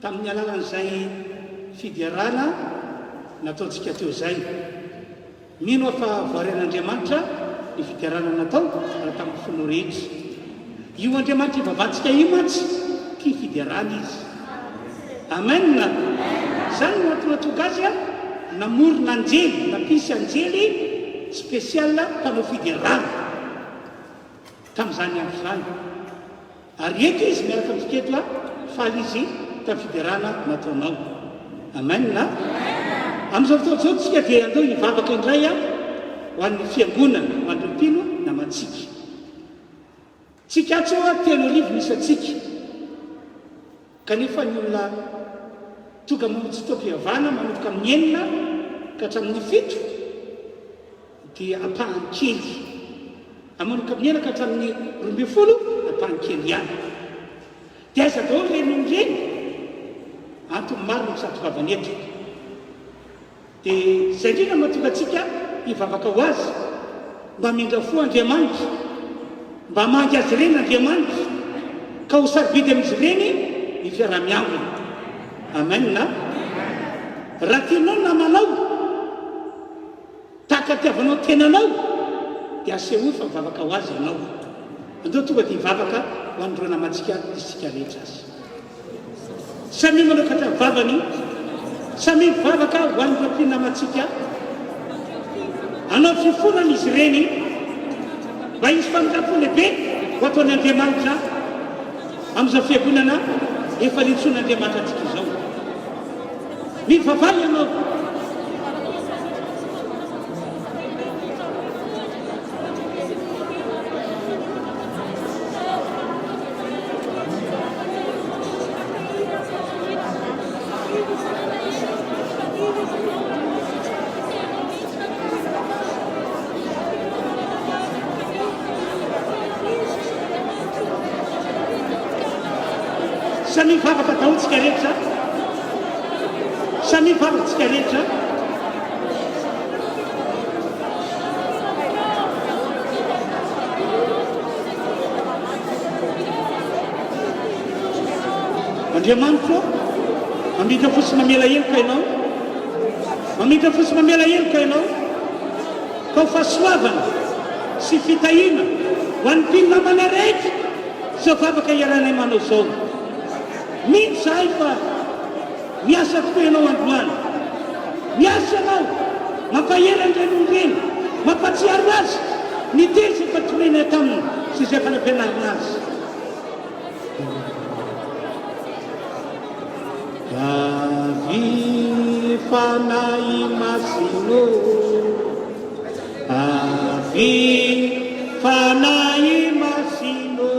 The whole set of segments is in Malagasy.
tamin'ny alalan'izay fidiarana nataontsika teo zay mino fa voaren'Andriamanitra ny fidiarana natao raha tamin'ny folo rehetra io Andriamanitra ivavatsika io mantsy ty fidiarana izy amen zany mahatonga azy namorona anjely nampisy anjely spesial mpanao fidiarana tamin'izany andro zany ary eto izy miaraka amin'tiketla faly izy tafidiarana nataonao amen amin'izao fotoana zao tsika dia andao hivavaka indray ho an'ny fiangonana ho an'ny mpino namatsika tsika tsy hoa telo arivo misy atsika kanefa ny olona tonga mamonjy fotoam-pivavahana manomboka amin'ny enina ka hatramin'ny fito dia ampahan-kely amanomboka amin'ny enina ka hatramin'ny 12 ampahan-kely ihany dia aiza daholo renony reny antony marina misady vavaneto dia zay indrindra mahatonga antsika hivavaka ho azy mba mindrafo Andriamanitra, mba mangy azy ireny Andriamanitra ka ho sarobidy amin'izy ireny ny fiarah-miambina. Amen na raha tianao namanao tahaka tiavanao tenanao dia asehoy fa mivavaka ho azy ianao. Andao tonga dia hivavaka ho an'ireo namantsika isika rehetra azy. Samy manokatra vavany, samy mivavaka ho an'ireo mpinamantsika. Anao fifonana izy ireny mba hisy famindrapo lehibe ho ataony Andriamanitra amin'izao fiangonana efa nitsoin'Andriamanitra antsika izao. Mivavaha ianao. Samy mivavaka dahotsika rehetra, samy mivavakantsika rehetra. Andriamanitra mamindra fosy mamela heloka ianao, mamindra fosy mamela heloka ianao ka ho fahasoavana sy fitahiana ho an'ny mpinamana rehetra izao vavaka iarana manao izao. Mino zahay fa miasa tokoa ianao androany, miasa ianao mampahela an'ireny olona, mampatsiaro azy ny teny izay efa torena taminy sy izay efa nampianarina azy. Avy fanahy masino, avy fanahy masino,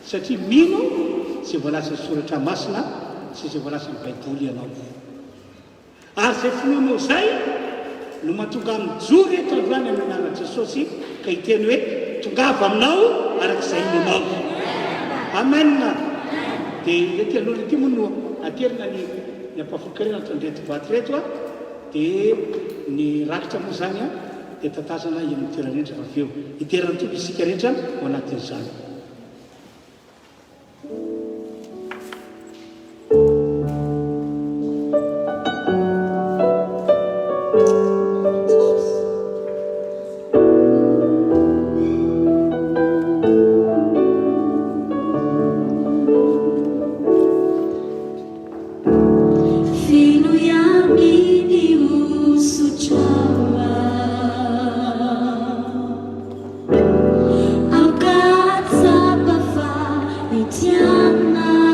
satria mino izay voalaza soratra masina sy izay voalaza ny baiboly ianao. Ary izay finoanao izay no mahatonga mijoro eto androany amin'ny anarana Jesosy ka hiteny hoe tongava aminao arak'izay inonao. Amen. Dia ety aloha ity moa no aterina ny ampahafokarena atondreto boaty reto a, dia ny rakitra moa zany a dia tatazana eny amin'ny toerana rehetra fa aveo hiterana tompy isika rehetra ao anatin'izany. Tiana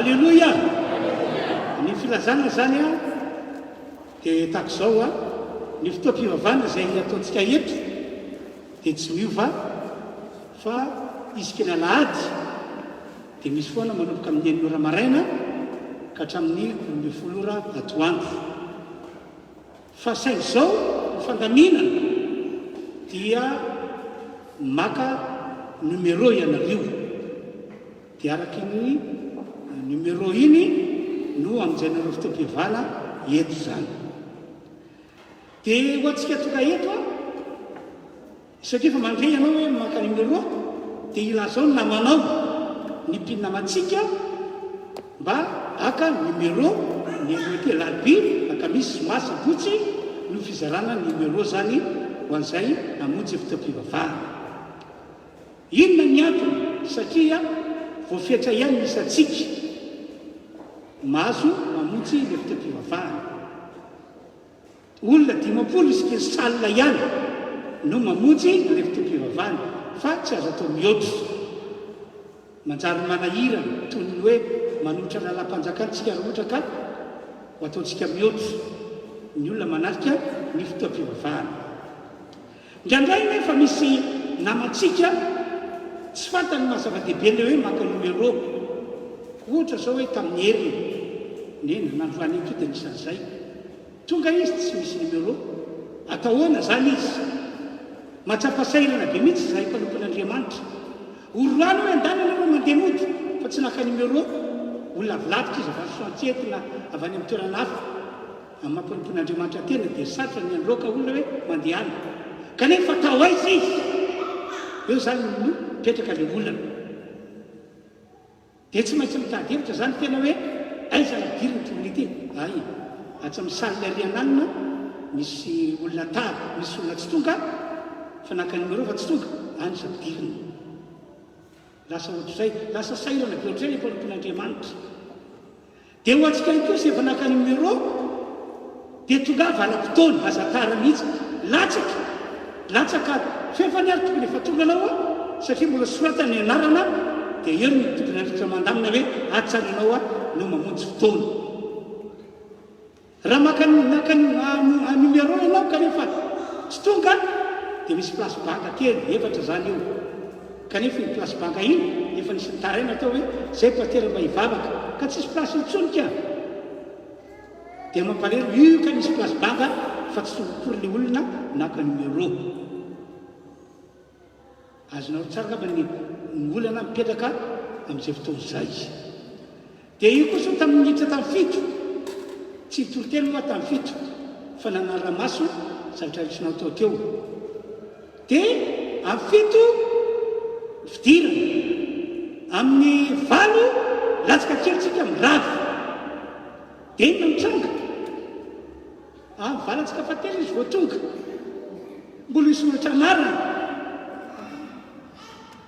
Alleluia. Ny filazana zany a dia tahaka izao a ny fotoam-pivavahana izay ataontsika eto dia tsy miova fa isika ny alahady dia misy foana manomboka amin'ny enina ora maraina ka hatramin'ny 12 ora atoandro. Fa saingy izao ny fandaminana dia maka numéro ianareo dia araka ny numéro iny no amin'izay fotoam-pivavahana eto zany. Dia ho antsika tonga eto a satria fa mandray ianao hoe maka numéro dia ilazao ny namanao ny mpinina matsika mba aka numéro ny hoe larbi aka misy masa botsy no fizarana numéro zany ho an'izay amonjy fotoam-pivavahana. Inona ny antony? Satria voafetra ihany misy atsika mahazo mamonjy le fotoam-pivavahana. Olona 50 isika salina ihany no mamonjy le fotoam-pivavahana fa tsy azo atao mihoatra. Manjary manahirana toy ny hoe manotra lalam-panjakantsika rotra ka ho ataontsika mihoatra ny olona manarika ny fotoam-pivavahana. Indraindray nefa misy namantsika tsy fantany mahazava-dehibe le hoe maka numéro. Ohatra zao hoe tamin'ny heriny nena nandroany eto dia nisan'izay tonga izy tsy misy numéro. Atao hoana zany izy? Matsapasairana be mihitsy zahay mpanompon'Andriamanitra. Oroano hoe andalana hoe mandeha mody fa tsy naka numéro. Olona vilavitra izy avy soantsetina avy any amin'ny toerana hafa amin'ny mampanompon'Andriamanitra tena dia sarotra ny anloaka olona hoe mandeha any kanefa atao aiza izy? Eo zany no petraka le olana. Dia tsy maintsy mitady hevitra zany tena hoe aiza ladiriny tomony ity? Ay, atsy amin'ny saly ariananina misy olona tary, misy olona tsy tonga fa naka numéro fa tsy tonga any sadiriny. Lasa ohatr'izay, lasa sairana be ohatr'izay ny mpanompon'Andriamanitra. Dia ho antsika ihany koa sy efa naka numéro dia tonga valam-potoana azatara mihitsy latsaka fefa ny ary tokony efa tonga anao a satria mbola soratany ny anarana dia eo ny tokony andritra mandamina hoe atsaranao a no mamonjy fotoana. Raha maka numéro ianao kanefa tsy tonga dia misy plasy banga kely efatra zany eo kanefa iny plasy banga iny efa nisy nitaraina atao hoe zay patera mba hivavaka ka tsisy plasy itsonika dia mampalero io ka nisy plasy banga fa tsy tongokory le olona naka numéro. Azonao tsara ngamba ny olana mipetraka amin'izay fotoana izay. Dia io kosa tamin'ny minitra tamin'ny fito tsy torotelo moa tamin'ny fito fa nanara-maso zavatra risinao tao teo. Dia amin'ny fito fidirana amin'ny valo latsaka kelitsika mirava dia inona mitranga valatsika fatelo izy voatonga mbola isoratra anarana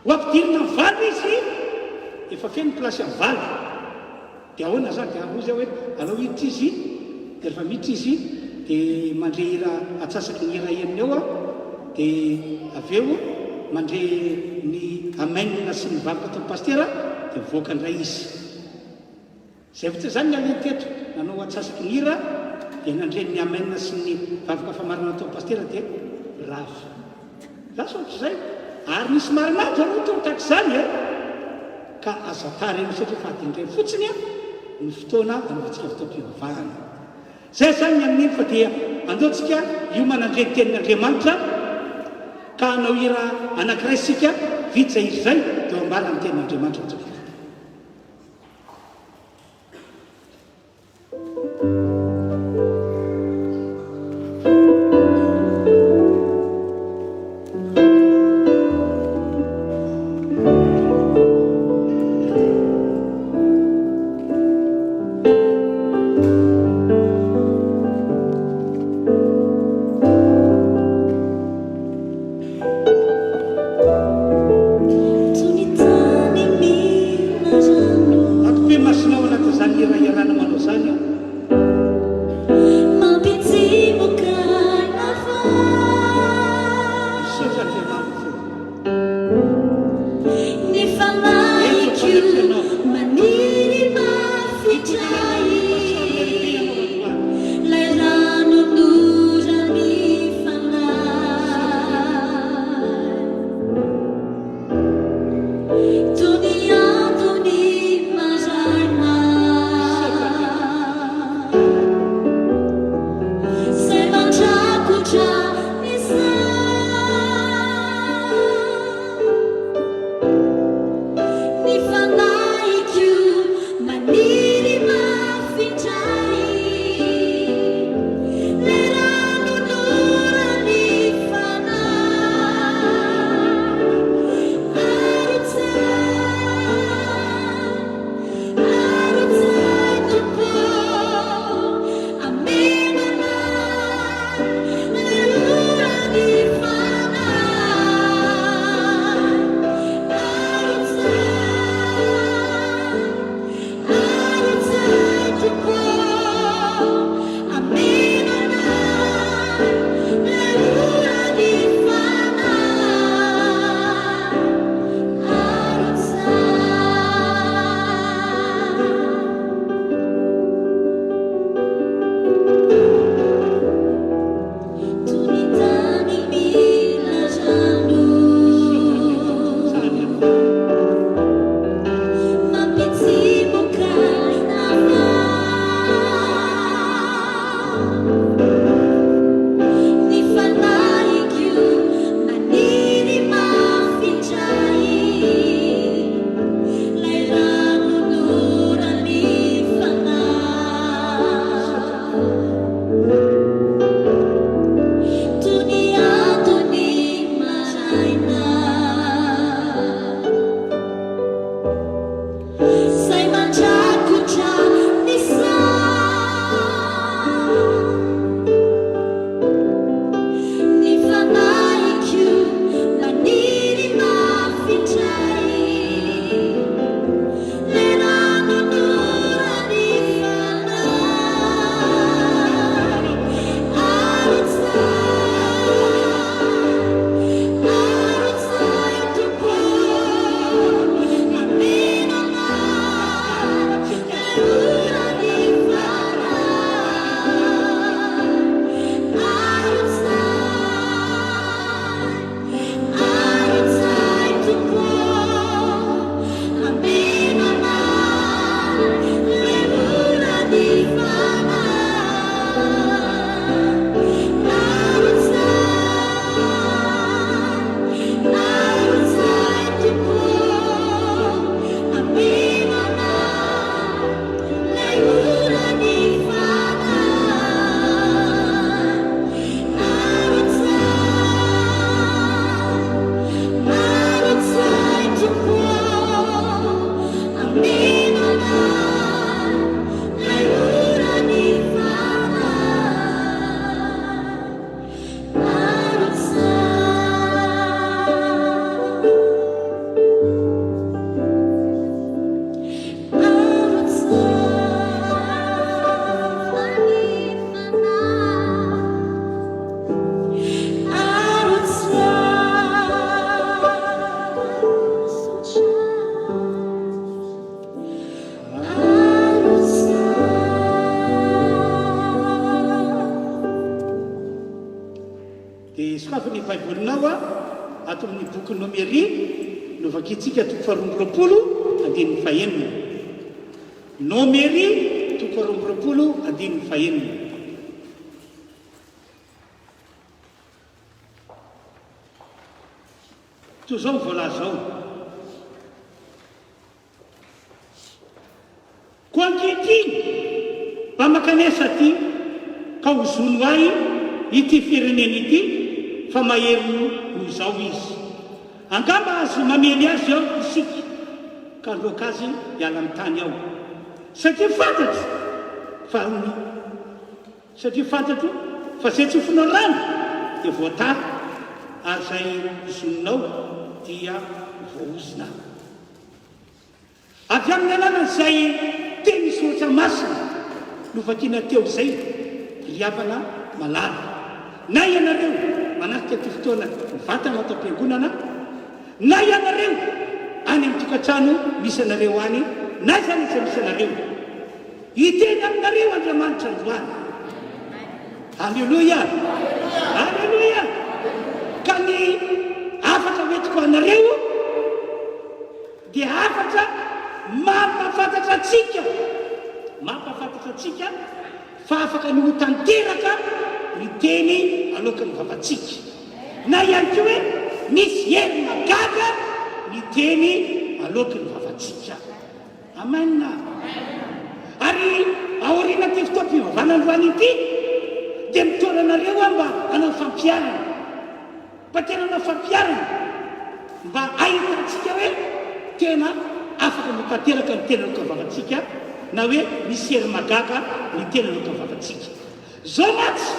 ho ampidirina amin'ny valo izy efa feno plasy amin'ny valo dia ahoana zany dia arozy hoe alao hiditra izy dia rehefa miditra izy dia mandre hira atsasaky ny hira enina eo a dia avy eo mandre ny amainina sy ny vakoka atao pastera dia mivoaka indray izy. Zay vitsy zany ny aliny teto nanao atsasaky ny hira dia nandre ny amainina sy ny vakoka famarana atao pastera dia rava. Lasa ohatr'izay ary nisy marinahitra aloha tao tahaka izany a ka azatara eny satria fahadindray fotsiny a ny fotoana anaovantsika fotoam-pivavahana. Zay zany ny amin'iny fa dia andaontsika io manandre ny tenin'Andriamanitra ka hanao hira anankiray sika vitsy izy zay dia ambala ny tenin'Andriamanitra tokoa. Tunitani soafin'ny baibolinao a ato amin'ny boky Nomery no vakitsika toko faharoambiroapolo andininy fahenina. Nomery toko faharoambiroapolo andininy fahenina. toy zao vola zao: ko ankehitriny mba makanesa ty ka hozono ahy ity firenena ity fa mahery ho zao izy. Angamba azy mamely azy ao isika ka loaka azy hiala amin'ny tany ao satria fantatro fa zay tsy fonao rano dia voatara ary zay zononao dia voaozina. Avy amin'ny alalan'izay teny sotra masina no vakiana teo zay riavana malala. Na ianareo manarika ty fotoana mivatana atao am-piangonana, na ianareo any amin'ny tokantrano misy anareo any, na zany izay misy anareo, hiteny aminareo Andriamanitra androany. Alleluia, alleluia. Ka ny afatra metiko anareo dia afatra mampafantatra atsika fa afaka ny ho tanteraka ny teny aloka ny vavantsika, na ihany koa hoe misy hery magaga ny teny aloka ny vavantsika. Amen. Ary aoriana ty fotoam-pivavana androany ity dia mitoranareo mba hanao fampiarana, mba tena hanao fampiarana mba ahitantsika hoe tena afaka mitanteraka ny tena aloka ny vavantsika, na hoe misy hery magaga ny tena aloka ny vavantsika. Zao matsy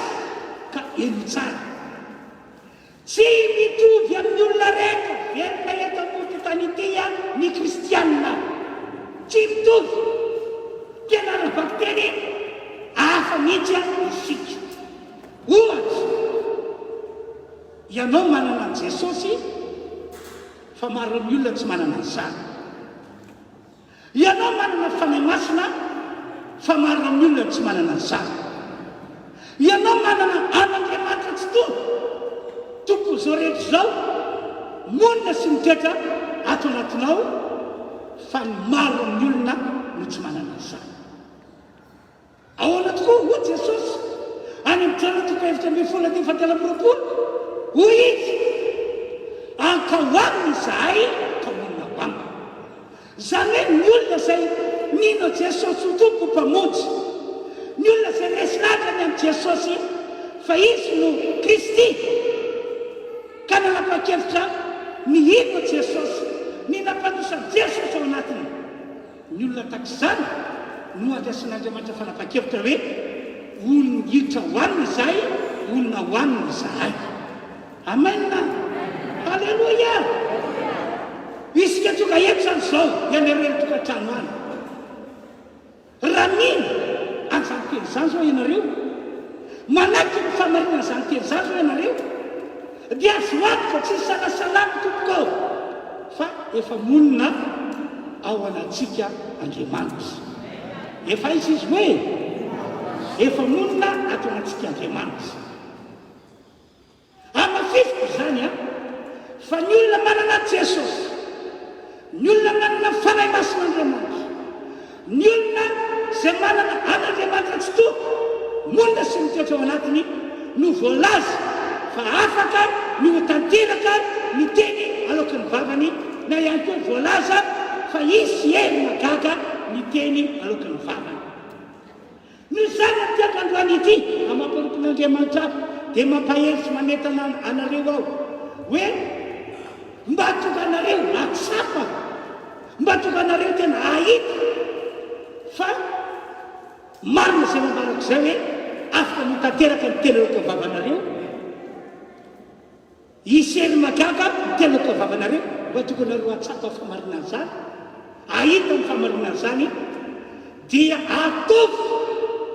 ka eno tsara, tsy mitovy amin'ny olona rehetra verina eto amin'ny tany ity ny kristianina, tsy mitovy. Tena arabaky teny hafa mihitsy isika. Ohatra, ianao manana an Jesosy fa maro amin'ny olona tsy manana an'izany. Ianao manana fanahy masina fa maro amin'ny olona tsy manana an'izany. Ianao manana an'Andriamanitra tsy tompo zao rehetra zao, monina sy mitoetra ato anatinao, fa ny maro amin'ny olona no tsy manana an'izany. Ahoana tokoa ho Jesosy any amin'ny taona toko efatra ambin'ny folo andininy fahatelo amby roapolo, hoy izy: ankahoanina izahay ka monina ho amiko. Zany hoe ny olona zay nino Jesosy ho tompo mpamonjy, ny olona zay resy latrany amin'ny Jesosy fa izy no Kristy, ka nanapa-kevitra ny ino Jesosy, ny nampandrosa Jesosy ao anatiny. Ny olona takizany no andrasan'Andriamanitra fanapa-kevitra hoe olona hiditra hoanina izahay, olona hoanina izahay. Amen. Alleluia. Isika toka eto zany zao ianareo tokantrano any, raha mino an'izany teny zany zao ianareo, manaky ny famarina zany teny zany zao ianareo, dia azo antoka tsy salasalamy tompoko ao, fa efa monina ao anatsika Andriamanitra. Efa izy hoe efa monina ato anatsika Andriamanitra. Amafisiko zany fa ny olona manana Jesosy, ny olona manana fanahy masin'Andriamanitra, ny olona zay manana an'Andriamanitra tsy tompo, monina sy mitoetra ao anatiny, no voalaza fa afaka ny ho tanteraka ny teny aloka ny vavany, na ihany koa voalaza fa isy hery magaga ny teny aloka ny vavany. No zany atiaka androany ity amamporopon'Andriamanitra dia mampahery sy manentana anareo ao hoe mba tonga anareo atsapa, mba tonga anareo tena ahita fa marina zay mambarako zay hoe afaka mitanteraka ny teny aloka ny vavanareo, isy hery magaga ny teny aloka ny vavanareo, mba tonga anareo atsapa famarina an'izany, ahita ny famarina an'izany, dia atovy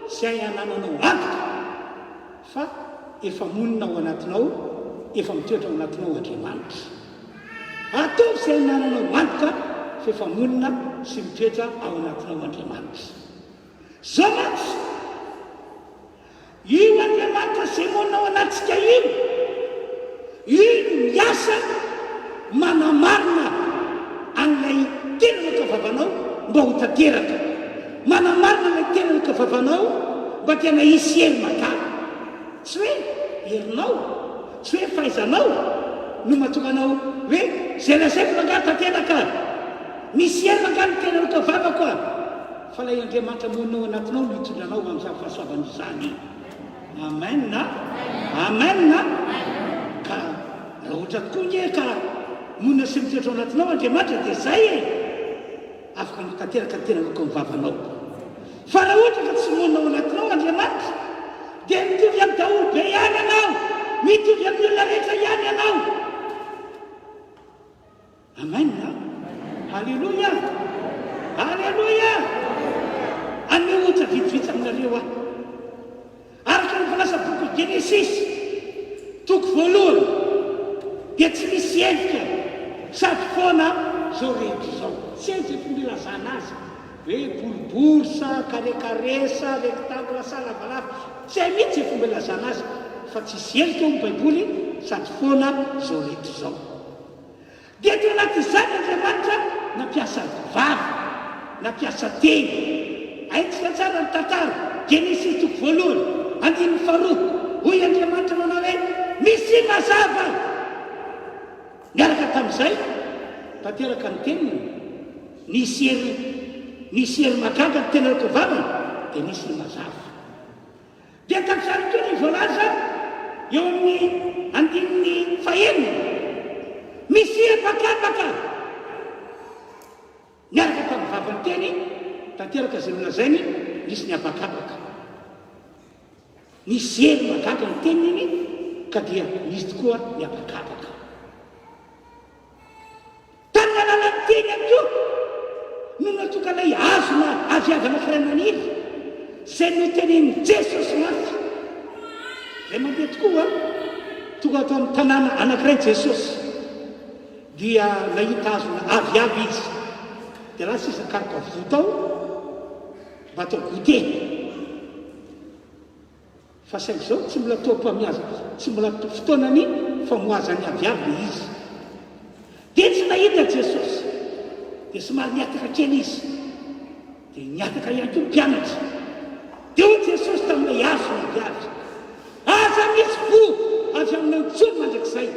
zay anananao antoka fa efa monina ao anatinao, efa mitoetra ao anatinao Andriamanitra. Atovy zay anananao antoka fa efa monina sy mitoetra ao anatinao Andriamanitra. Zao matsy io Andriamanitra zay monina ao anatsika io iny miasa manamarina an'ilay tena nokavavanao mba ho tanteraka, manamarina an'ilay tena nokavavanao mba tena hisy hery magava. Tsy hoe herinao, tsy hoe fahaizanao no mahatonga anao hoe zay lazaiko manga tanteraka, misy hery manga ny tena nokavavako a, fa ilay Andriamanitra moninao anatinao no hitondranao amin'izany fahasoavana izany. Amen na amen na. Ka raha ohatra tokoa nye ka monina sy mitoetra ao anatinao Andriamanitra dia zay e, afaka mitateraka ny tena loka mivavanao. Fa raha ohatra ka tsy monina ao anatinao Andriamanitra dia mitovy amin'ny daholo be ihany ianao, mitovy amin'ny olona rehetra ihany ianao. Amen na. Halleluia, halleluia. Ane ohatra vitsivitsy aminareo aho, araka ny voalaza boky Genesisy toko voalohany dia tsy misy endrika sady foana zao rehetra zao. Tsy zay fomba ilazana azy hoe boribory sa karekare sa rectangle sa lavalava, tsy hay mihitsy zay fomba ilazana azy, fa tsisy endrika ny baiboly sady foana zao rehetra zao. Dia teo anatin'izany Andriamanitra nampiasa vava, nampiasa teny. Aitsika tsara ny tantara Genesisy toko voalohany andininy faharoa, hoy Andriamanitra manao hoe misy mazava. Miaraka tamin'izay tanteraka ny teniny, nisy hery magaga ny tena nokavavana dia nisy ny mazava. Dia tamin'izany koa ny voalaza eo amin'ny andininy fahaenina, misy hery makapaka. Miaraka tamin'ny vavany teny tanteraka izay nolazainy, nisy ny abakabaka, nisy hery magaga ny teniny ka dia nisy tokoa ny abakabaka. Tamin'ny alalan'ny teny amin'io no natokana azona aviavana firenaniry izay notenen'i Jesosy mafy. Izay mandeha tokoa tonga ato amin'ny tanàna anankiray Jesosy dia nahita azona aviavy izy, dia lasa izy akaroka votao mba atao goûté. Fa saingy zao tsy mbola toam-pamiaza, tsy mbola fotoanany famoazany aviavy le izy. Dia tsy nahita Jesosy dia somary niataka kely izy, dia niataka ihany koa mpianatra. Dia hoy Jesosy tamin'ilay azona aviavy, aza misy vo avy aminao tsony mandrakizay.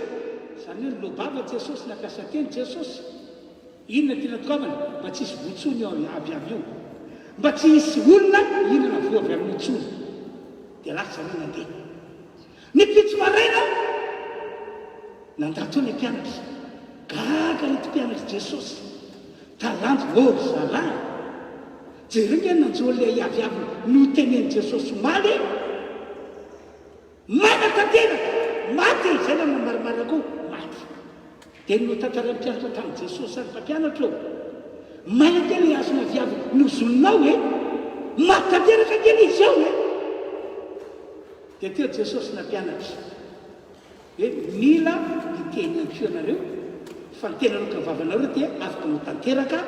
Izany hoe lobava Jesosy nampiasa teny Jesosy. Inona tena tokavana? Mba tsy hisy votsony eo aviavy io, mba tsy hisy olona inona vo avy amin'ny tsony. Dia lasa hoe nandeha. Ny pitso maraina nandato ny mpianatra, gaga ito mpianatra Jesosy, talanjo ôry zalahy. Jereny any nanjoa ilay aviavy no tenen'i Jesosy maly, mana tanteraka, maty izay na mamaromaro koa maty. Dia no tantara mpianatra tamin'i Jesosy ary mpampianatra eo, maina kely azona aviavy nozononao e, maty tanteraka kely izy ao e. Dia teo Jesosy nampianatra hoe mila hiteny am-pio anareo fa ny tena nokavavanareo dia afaka no tanteraka,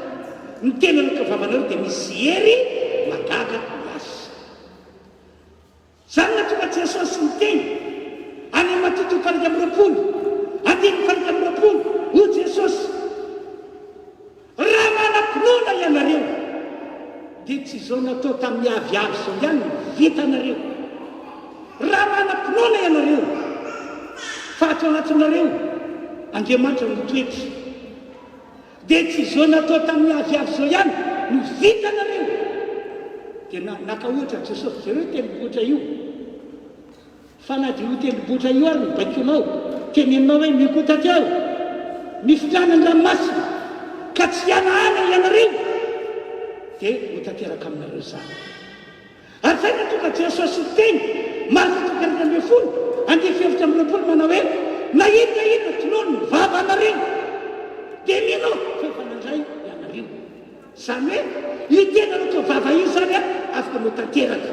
ny tena nokavavanareo dia misy hery magaga miasa. Zany natonga Jesosy niteny any matoto faly amby roapolo, andiny faly amby roapolo, hoy Jesosy, raha manam-pinoana ianareo dia tsy zao natao tamin'ny aviavy zao ihany vita anareo. Raha manam-pinoana ianareo fa ato anatinareo Andriamanitra no toetra, dia tsy zao natao tamin'ny aviavy zao ihany no vita anareo. Dia naka ohatra Jesosy zareo tendrombohitra io, fa na dia io tendrombohitra io ary nobaikonao teneninao hoe mikotatra ao, mifitana ny ranomasina ka tsy hanahana ianareo, dia ho tanteraka aminareo zany. Ary zay natonga Jesosy teny Marka 14 andiny fefatra amby roapolo manao hoe na inona tinono ny vava anareo dia mino fa nandray ianareo. Izany hoe io tena natao vava io zany a afaka no tanteraka,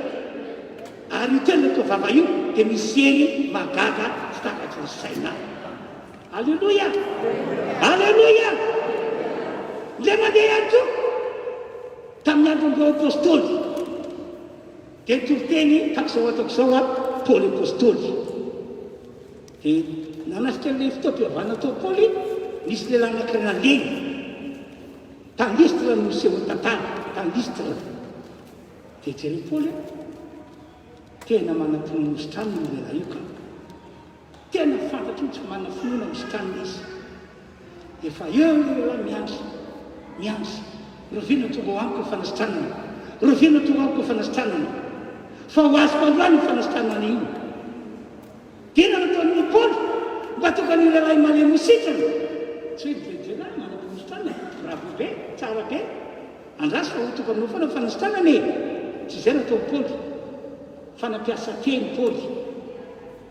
ary io tena natao vava io dia misy hery magaga tsy takatry ny saina. Alleluia, alleluia. Ndray mandeha ihany koa tamin'ny andron'ireo apôstôly dia toriteny takizao ataoko izao a Paoly apôstôly. Dia nanasitra le fitaom-piavana tao Paoly, nisy lehilahy anankiray naleny tany Listra no seho tantara tany Listra. Dia jereo Paoly tena manam-pinoana ositrany io lehilahy io ka tena fantatro tsy manam-pinoana ositrany izy. Efa eo lehilahy miandry rovina tonga ho amiko fanasitranana, rovina tonga amiko fanasitranana, fa ho azoko androany fanasitranana io. Tena nataon'ny Paoly mba tonga ny lehilahy malemy sitrana, tsy hoe jejelah manam-pinoana bravo be, tsara be, andrasy fa ho tonga aminao foana fanasitranana e. Tsy izay natao Paoly, fa nampiasa teny Paoly,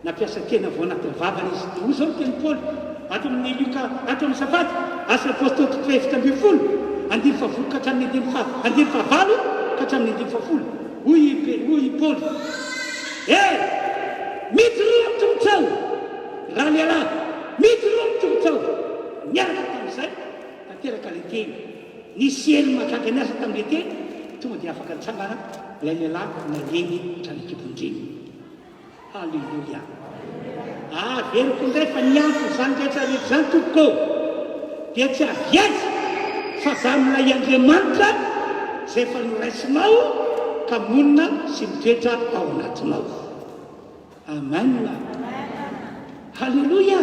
nampiasa teny avao anaty vavany izy. Dia hoy zao ny teny Paoly ato amin'ny Luka, ato amin'ny Sabaty, asa apôstôly toko efatra ambin'ny folo, andimy favolo ka hatramin'ny andimy favalo ka hatramin'ny andimy favolo. Hoy Paoly, midoroa mitongotrao raha lehilahy, midoroa mitongotrao. Miaraka tamin'izay tanteraka le teny, nisy ely mahagaga ny asa tamin'le teny, tonga dia afaka nitsangana ilay lehilahy naleny tranakibondreny. Halleluia. Veriko indray fa nianto zany rehetrarehetra zany tompoko dia tsy aviazy fa za milay Andriamanitra zay efa noraisinao ka monina sy mitoetra ao anatinao. Amen. Halleluia.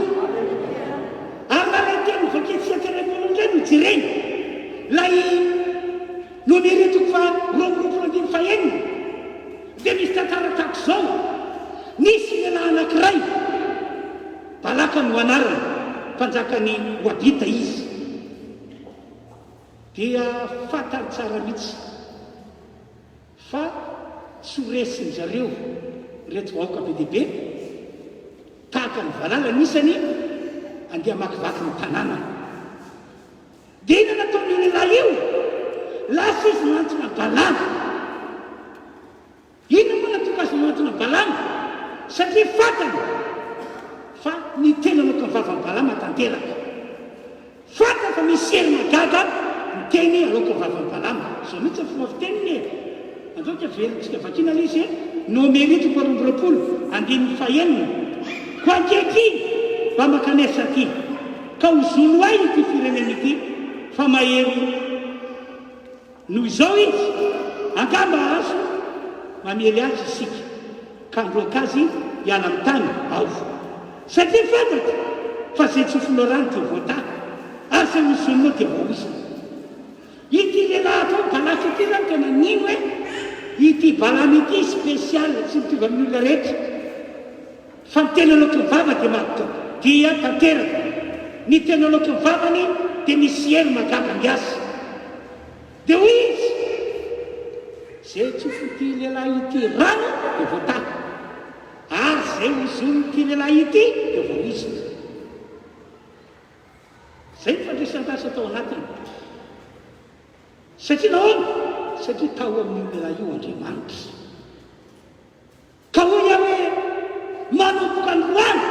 Ary teny vaketsy indray no jireny lay nomeretoko fa roapolo andimy fahenina dia misy tantara tahaka izao. Nisy lehilahy anankiray Balaka no anarany, mpanjakany Hoabita izy. Dia fantany tsara mihitsy fa tsy horesiny zareo reto vahoaka be dia be tahaka ny valala nisany andeha makivaky ny tanàna. Dia ina nataon'io lehilahy io, lasa izy manantona Balama. Ina moa natonga azy manantona Balama? Satria fantany fa ny tena aloka ny vavan'ny Balama tanteraka. Fantany fa misy hery magaga ny teny aloka ny vavan'ny Balama. Zao mihitsy fomba fiteniny e. Andao ka velontsika vakina le izy nomeritoko roapolo andimy fahenina ko ankeky mba makanesa aty ka hozono ahy ity firenena ity fa mahery noho izao izy angamba azo mamely azy isika ka androaka azy hiala amin'ny tany ao. Satria fantatra fa zay tsy filoarany dia voataka ary zay hozononao dia voaosina. Ity lehilahy atao Balaka ity zany tena nino hoe ity Balama ity spesialy tsy mitovy amin'ny olona rehetra fa ny tena aloka ny vava dia mato dia tanteraka. Ny tena aloka ny vavany dia misy hery magaga miasa. Dia hoy izy zay tsy foti lehilahy ity rano dia voataka ary zay hozon'ity lehilahy ity dia voaosina. Zay ny fandresan-tasa tao anatiny. Satria nahoana? Satria tao amin'ny lehilahy io Andriamanitra. Ka hoy aho hoe manomboka androany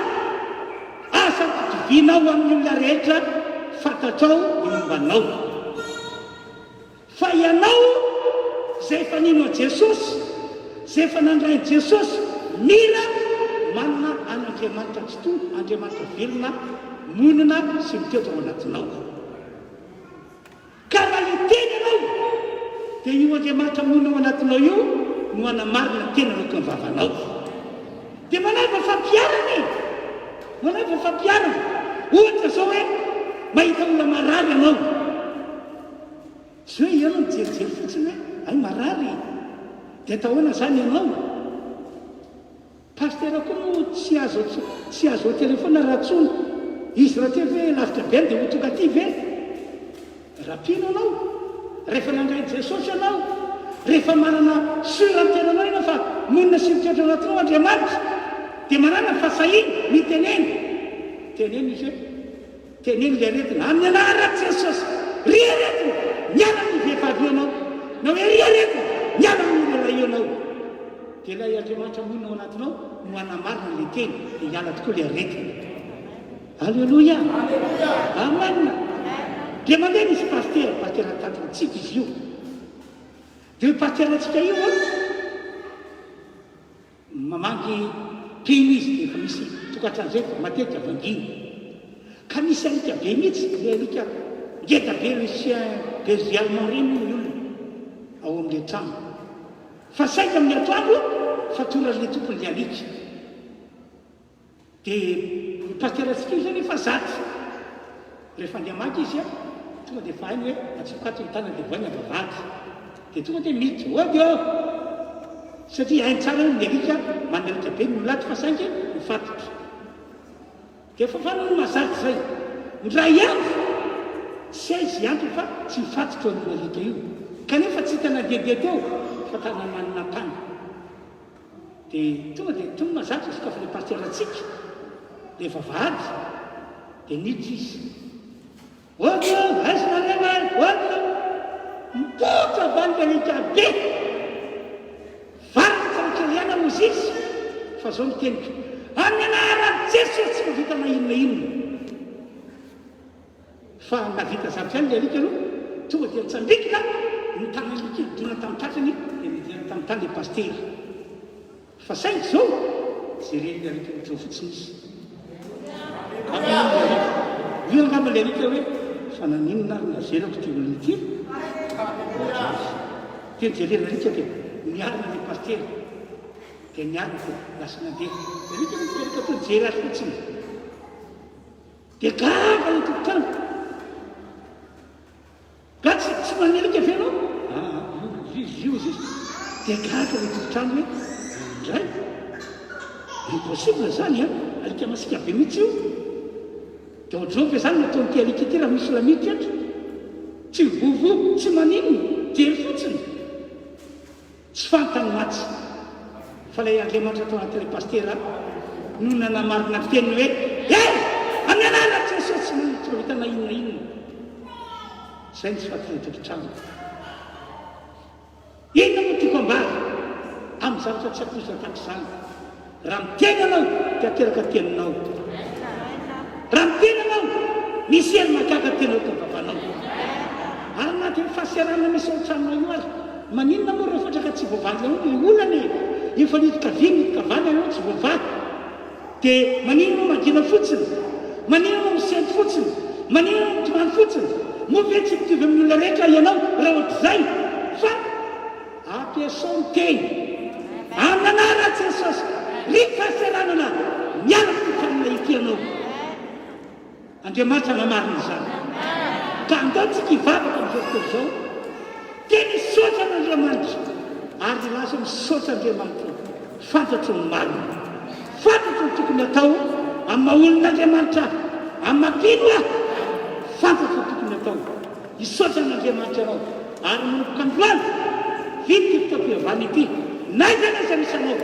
asa divinao amin'ny olona rehetra fantatrao ny mombanao. Fa ianao zay efa nino a Jesosy, zay efa nandray Jesosy, mila manana an'Andriamanitra tsy to, Andriamanitra velona, monina sy mitoetra ao anatinao. Ka raha iteny ianao dia io Andriamanitra monina ao anatinao io no anamarina tena aloka ny vavanao. Dia manaiva fampiarana e, manaiva fampiarana. Ohatra zao hoe mahita olona marary ianao, tsy hoe ianao mijerijery fotsiny hoe ay marary dia atahoana zany ianao. Pastera koa no tsy azo ao telefona ratsona izy raha te hoe lavitra be dia ho tonga aty ve? Rapino anao rehefa nandray Jesosy anao, rehefa manana sura amin'ny tenanao ianao fa monina sy mitoetra anatinao Andriamanitra dia manana fahasahiana miteneny. Teneny izy hoe teneny le aretina amin'ny anaran'i Jesosy, ry aretina miala amin'ny vehivavy ianao, na hoe ry aretina miala amin'ny lehilahy ianao. Dia ilay Andriamanitra monina ao anatinao no anamarina le teny dia hiala tokoa le aretina. Alleluia. Amen. Dia mandeha nisy pastera tantarantsika izy io. Dia io pastera antsika io mamangy pino izy dia efa misy tokatran'izay fa matetika vanginy ka misy alika be mihitsy le alika ngeda be lucien bezialement reny ny olona ao amin'le trano fa saika amin'ny atoandro fatoran'le tompon'le alika dia pasterantsika io zany efa zaty rehefa andiamaky izy a tonga dia efa hainy hoe atsokato ny tana dia voaina vavady dia tonga dia mity oadio satria hainy tsara ny alika manana alika be milaty fa saingy mifatotra dia efa fanao no mazaty zay ndray ihany tsy aizy antro fa tsy mifatotra ny alika io kanefa tsy hitana dedia teo fa tana manana tany dia tonga dia tony mazaty izy ka fa le pasterantsika le vavady dia niditra izy oadio aizy marena oadio mitotra vandy alika be varitsarikeliana mozy izy fa zao miteniko amin'ny anaran jesosy tsy vita na inona inona fa navita zavatra any le alika aloha tonga dia nitsambikina nitana alika dona tamin'ny tratrany dia midina tamin'ny tany le pastery fa saingy zao zay reny le alika mitro fotsiny izy io angamba le alika hoe fa naninona ary nazerako ty olona ity teny jerena alika dia miarina le pastery dia miarina dia lasa nandeha alika alika to jery azy fotsiny dia gaga le tokotany ga tsy man'ny alika ve anao io izy dia gaga le tokotrano hoe indray impossible zany a alika masika be mihitsy io dia ohatrao ve zany nataony ty alika ity raha misy lamity etra tsy vovo tsy maninona jery fotsiny tsy fantany matsy fa lay andriamanitra atao anatin'le pastera no nanamarina teniny hoe amin'ny anana jesosy tsy manitra hitana inona inona zay ny tsy fatile tokotrano inona mo tiako ambary amin'ny zavatra tsy akoza tahaka zany raha miteny anao dia ateraka teninao raha miteny anao misy ely magaga tenao ka vavanao ary anatin'ny fahasiarana misy ao-tranonao io azy maninona moa rehefa traka tsy voavaly ao ny olany efa nitika vy nitika vany anao tsy voavaly dia maninona magina fotsiny maninona misety fotsiny maninona mitomany fotsiny moa ve tsy mitovy amin'ny olona rehetra ianao raha ohatr'izay fa ampiasao ny teny amin'ny anara jesosy ry fahasiaranana miaraka tokanina ity anao andriamanitra namarina izany ka andaotsika hivavaka amin'izao fotoana izao teny misaotra n'andriamanitra ary lasa misaotra andriamanitra fantatro ny marina fantatro ny tokony atao amin'ny maolon'andriamanitra amin'ny mampino a fantatro ny tokony atao hisaotra n'andriamanitra anao ary manomboka androany vity ty fitapiavany ity naizana iza misy anao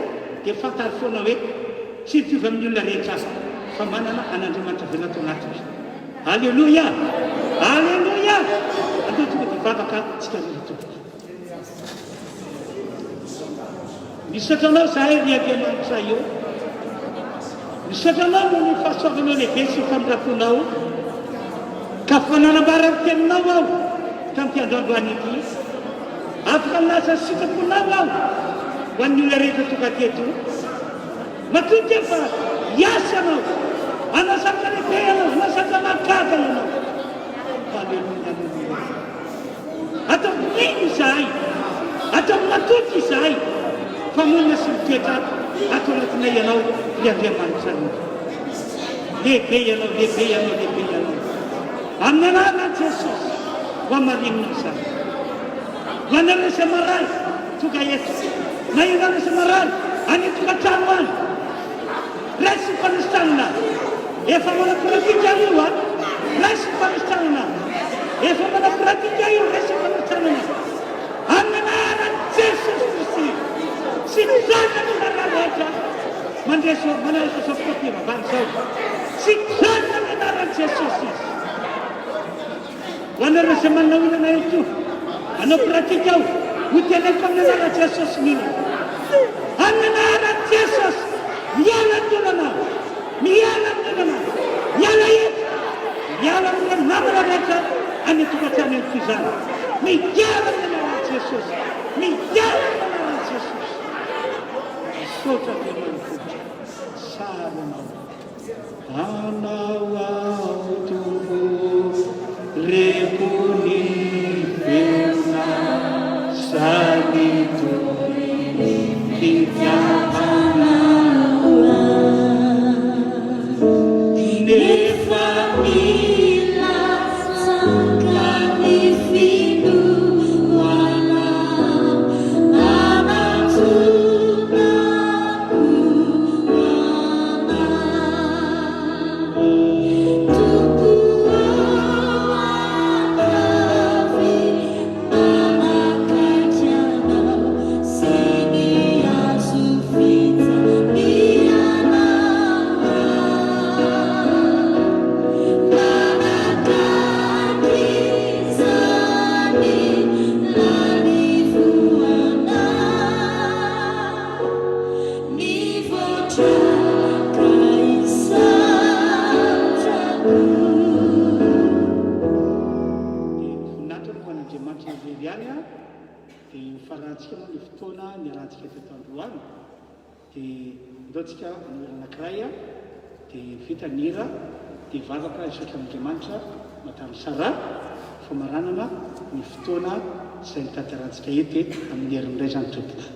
dia fantary foana hoe tsy mitovy amin'ny olona rehetra azy fa manana an'andriamanitra vela atao anatiny alleloia alleloia andeo tonga dia vavaka tsika rery tompoko misotranao zahay ry andriamanitra io misotranao no ny fahasoavanao lehibe sy famirafonao ka fananambara ny teninao aho tamin'ity androandroany ity afaka milaza ny sitraponao aho ho an'ny olona rehetra tonga teto matoty efa hiasa anao anasaka lehibe ianao anasaka magaga ianao alleluia alleluia atao mino izahay atao matoty izahay fa monina sy mitoetra atao anatinay ianao le andriamanitra lehibe ianao lehibe ianao lehibe ianao amin'ny anarana jesosy ho amarinina izany manaresa maray tonga eto na inaresa maray any tokantrano any raisy fanisitanana efa manapratika io a raisy fanisitanana efa manapratika io raisy fanisitanana amin'ny anaran jesosy kristy sy mizaka ny anarana rehetra mandreso manaraka safokativa vany zao sy mizaka ny anaran jesosy izy ho anaresa manao inana eto anao pratika ao ho teneko amin'ny anaran jesosy mino amin'ny anaran jesosy miala tolana miala tolana miala eto miala amin'ny namana rehetra any tokantrano eto izany miala amin'ny anaran jesosy miala amin'ny anaran jesosy sotra andriamanitra sary anao aotombo repony feona sany toy fitiavana nefa mila saka ny finoana farantsika moa ny fotoana ny arantsika teto androany dia ndaontsika nira anankiray dia vita ny hira dia vavaka isaky Andriamanitra matamin'ny sara famaranana ny fotoana izay nitantarantsika ety amin'ny herin'iray zany tompona.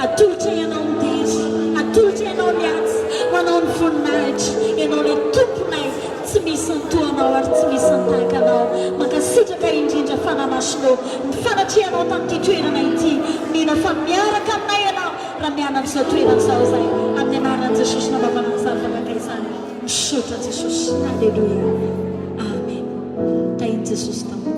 Atulce ianao ny dezy, atulce ianao ny atsy, manao ny voninahitra ianao ilay tomponay tsy misy antoanao ary tsy misy antakanao mankasitraka indrindra fanamasinao ny fanatrehanao tamin'ity toerana ity mino fa miaraka aminay ianao raha miana amin'izao toerana izao zay amin'ny anaran'i Jesosy nanaovana zavaka izany misaotra Jesosy. Alleluia. Amen. Tain'i Jesosy tao.